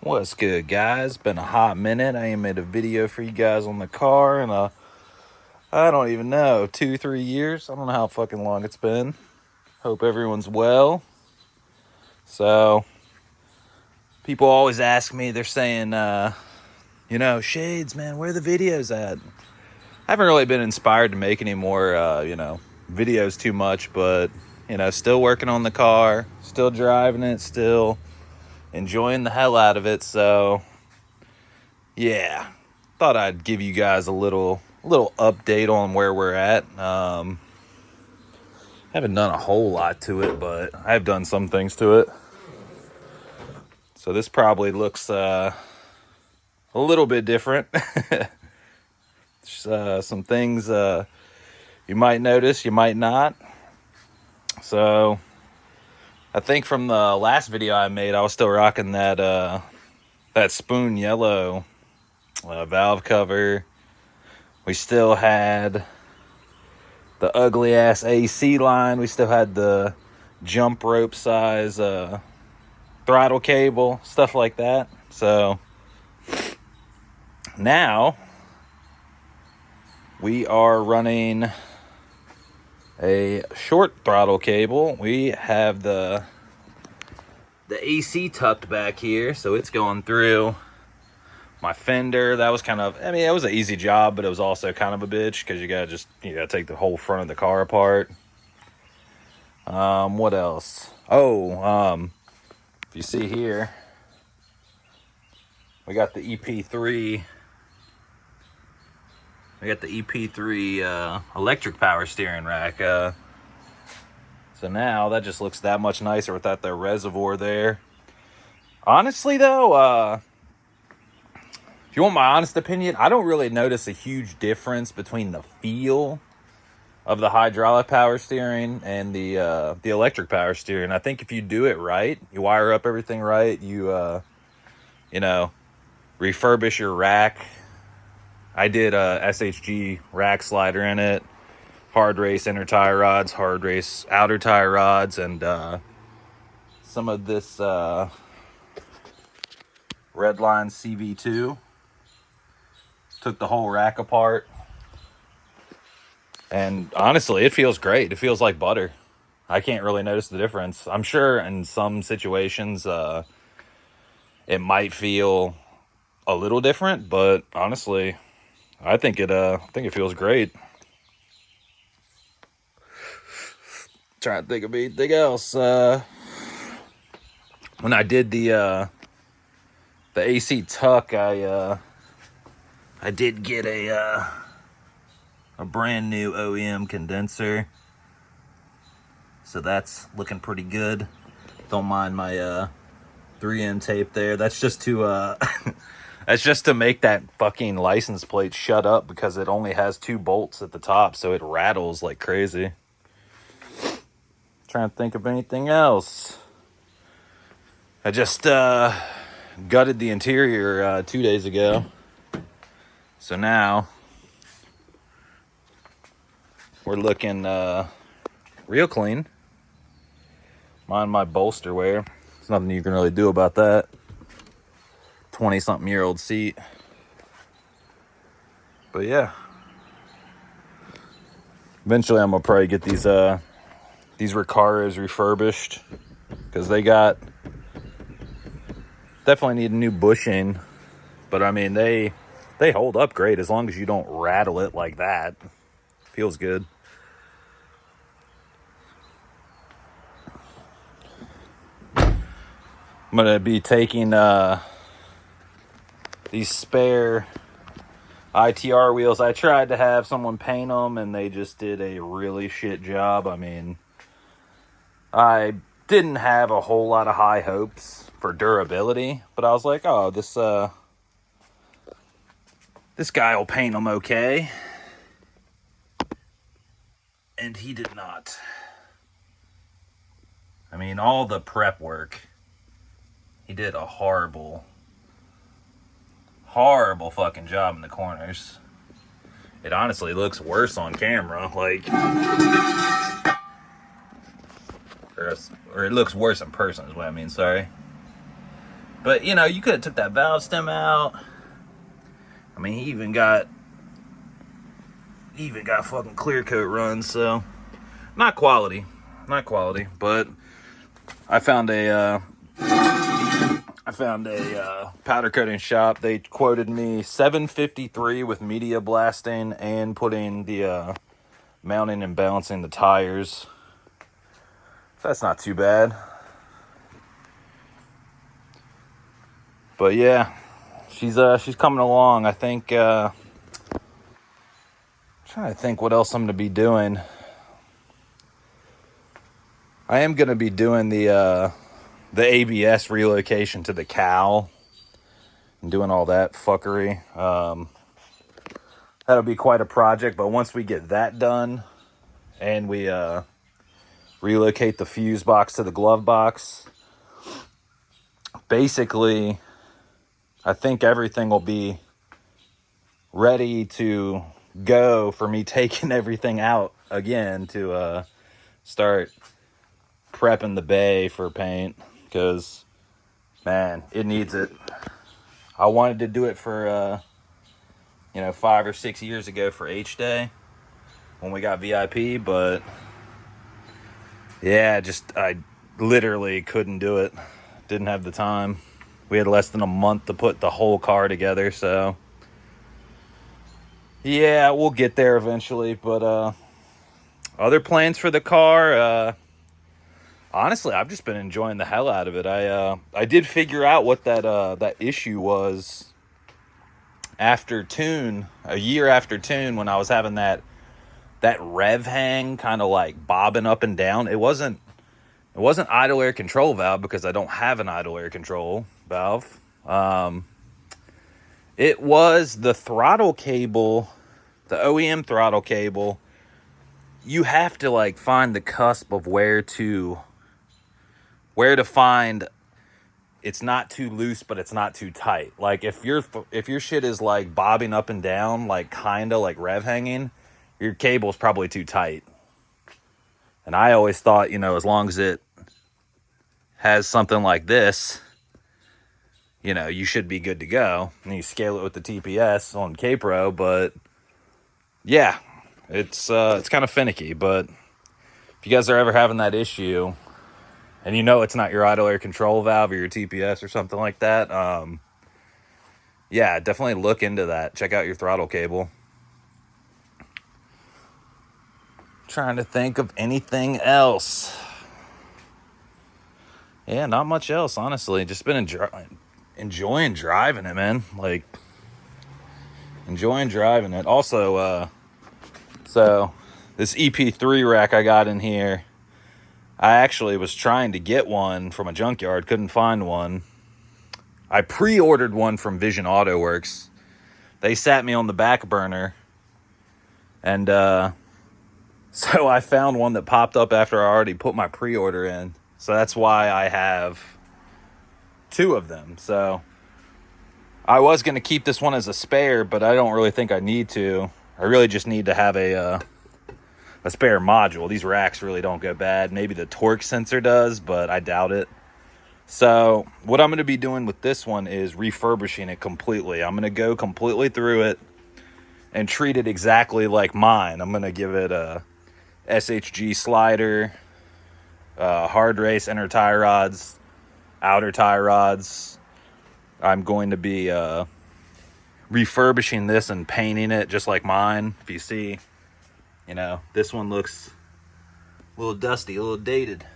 What's good, guys? Been a hot minute. I ain't made a video for you guys on the car in I don't even know, 2-3 years. I don't know how fucking long it's been. Hope everyone's well. So people always ask me, they're saying Shades, man, where are the videos at? I haven't really been inspired to make any more videos too much, but still working on the car, still driving it, still enjoying the hell out of it. So yeah, thought I'd give you guys a little update on where we're at. Haven't done a whole lot to it, but I have done some things to it. So this probably looks a little bit different. Some things you might notice, you might not. So I think from the last video I made, I was still rocking that spoon yellow valve cover. We still had the ugly ass AC line. We still had the jump rope size throttle cable, stuff like that. So now we are running a short throttle cable. We have the AC tucked back here, so it's going through my fender. That was it was an easy job, but it was also kind of a bitch because you gotta take the whole front of the car apart. What else? If you see here, we got the EP3. We got the EP3 electric power steering rack. So now that just looks that much nicer without the reservoir there. Honestly, though, if you want my honest opinion, I don't really notice a huge difference between the feel of the hydraulic power steering and the electric power steering. I think if you do it right, you wire up everything right, you refurbish your rack. I did a SHG rack slider in it, hard race inner tie rods, hard race outer tie rods, and some of this Redline CV2. Took the whole rack apart, and honestly, it feels great. It feels like butter. I can't really notice the difference. I'm sure in some situations it might feel a little different, but honestly, I think it feels great. Trying to think of anything else. When I did the AC tuck, I did get a brand new OEM condenser, so that's looking pretty good. Don't mind my 3M tape there. That's just to that's just to make that fucking license plate shut up, because it only has 2 bolts at the top, so it rattles like crazy. Trying to think of anything else. I just gutted the interior 2 days ago. So now we're looking real clean. Mind my bolster wear. There's nothing you can really do about that. 20-something-year-old seat. But yeah. Eventually I'm gonna probably get these Recaros refurbished, because they definitely need a new bushing. But I mean, they hold up great as long as you don't rattle it like that. Feels good. I'm gonna be taking these spare ITR wheels. I tried to have someone paint them, and they just did a really shit job. I mean, I didn't have a whole lot of high hopes for durability, but I was like, oh, this guy will paint them okay. And he did not. I mean, all the prep work, he did a horrible fucking job in the corners. It honestly looks worse on camera, like, or it looks worse in person is what I mean, sorry. But, you know, you could have took that valve stem out. I mean, he even got fucking clear coat runs, so not quality, but I found a powder coating shop. They quoted me $753 with media blasting and putting the mounting and balancing the tires. That's not too bad. But yeah, she's coming along. I think trying to think what else I'm gonna be doing. I am gonna be doing the ABS relocation to the cow and doing all that fuckery. That'll be quite a project, but once we get that done and we relocate the fuse box to the glove box, basically I think everything will be ready to go for me taking everything out again to start prepping the bay for paint, because man, it needs it. I wanted to do it for 5 or 6 years ago for H Day when we got VIP, but yeah, I literally couldn't do it. Didn't have the time. We had less than a month to put the whole car together, so yeah, we'll get there eventually. But other plans for the car, honestly, I've just been enjoying the hell out of it. I did figure out what that issue was after tune, a year after tune, when I was having that rev hang kind of like bobbing up and down. It wasn't idle air control valve, because I don't have an idle air control valve. It was the throttle cable, the OEM throttle cable. You have to like find the cusp of where to find it's not too loose, but it's not too tight. Like if your shit is like bobbing up and down, like kind of like rev hanging, your cable's probably too tight. And I always thought, as long as it has something like this, you should be good to go. And you scale it with the TPS on K-Pro, but yeah, it's kind of finicky. But if you guys are ever having that issue, and it's not your idle air control valve or your TPS or something like that, yeah, definitely look into that. Check out your throttle cable. Trying to think of anything else. Yeah, not much else, honestly. Just been enjoying driving it, man. Like, enjoying driving it. Also, so this EP3 rack I got in here, I actually was trying to get one from a junkyard, couldn't find one. I pre-ordered one from Vision Auto Works. They sat me on the back burner, and so I found one that popped up after I already put my pre-order in. So that's why I have 2 of them. So I was going to keep this one as a spare, but I don't really think I need to. I really just need to have a spare module. These racks really don't go bad. Maybe the torque sensor does, but I doubt it. So what I'm going to be doing with this one is refurbishing it completely. I'm going to go completely through it and treat it exactly like mine. I'm going to give it a SHG slider, hard race inner tie rods, outer tie rods. I'm going to be refurbishing this and painting it just like mine. If you see, this one looks a little dusty, a little dated.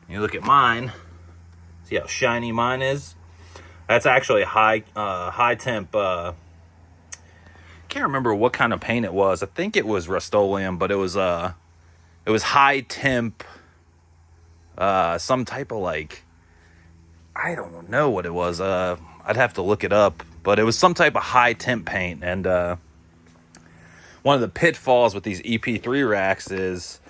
You look at mine, see how shiny mine is? That's actually high temp. Can't remember what kind of paint it was. I think it was Rust-Oleum, but it was high temp, some type of I don't know what it was. I'd have to look it up, but it was some type of high temp paint. And one of the pitfalls with these EP3 racks is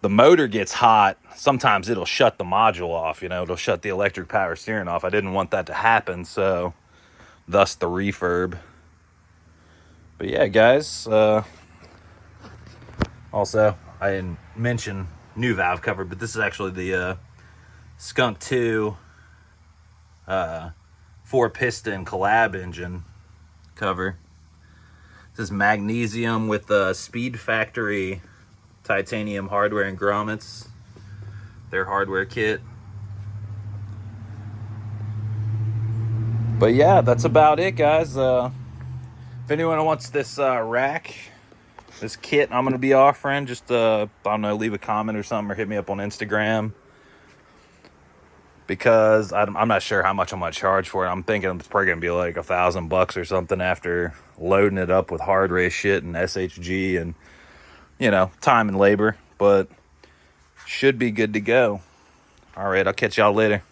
the motor gets hot. Sometimes it'll shut the module off, it'll shut the electric power steering off. I didn't want that to happen, so thus the refurb. But yeah, guys, also, I didn't mention new valve cover, but this is actually the Skunk 2 4-piston collab engine cover. This is magnesium with Speed Factory titanium hardware and grommets. Their hardware kit. But yeah, that's about it, guys. If anyone wants this rack, this kit I'm going to be offering, just, I don't know, leave a comment or something, or hit me up on Instagram. Because I'm not sure how much I'm going to charge for it. I'm thinking it's probably going to be like $1,000 or something after loading it up with hard race shit and SHG and, you know, time and labor. But should be good to go. All right, I'll catch y'all later.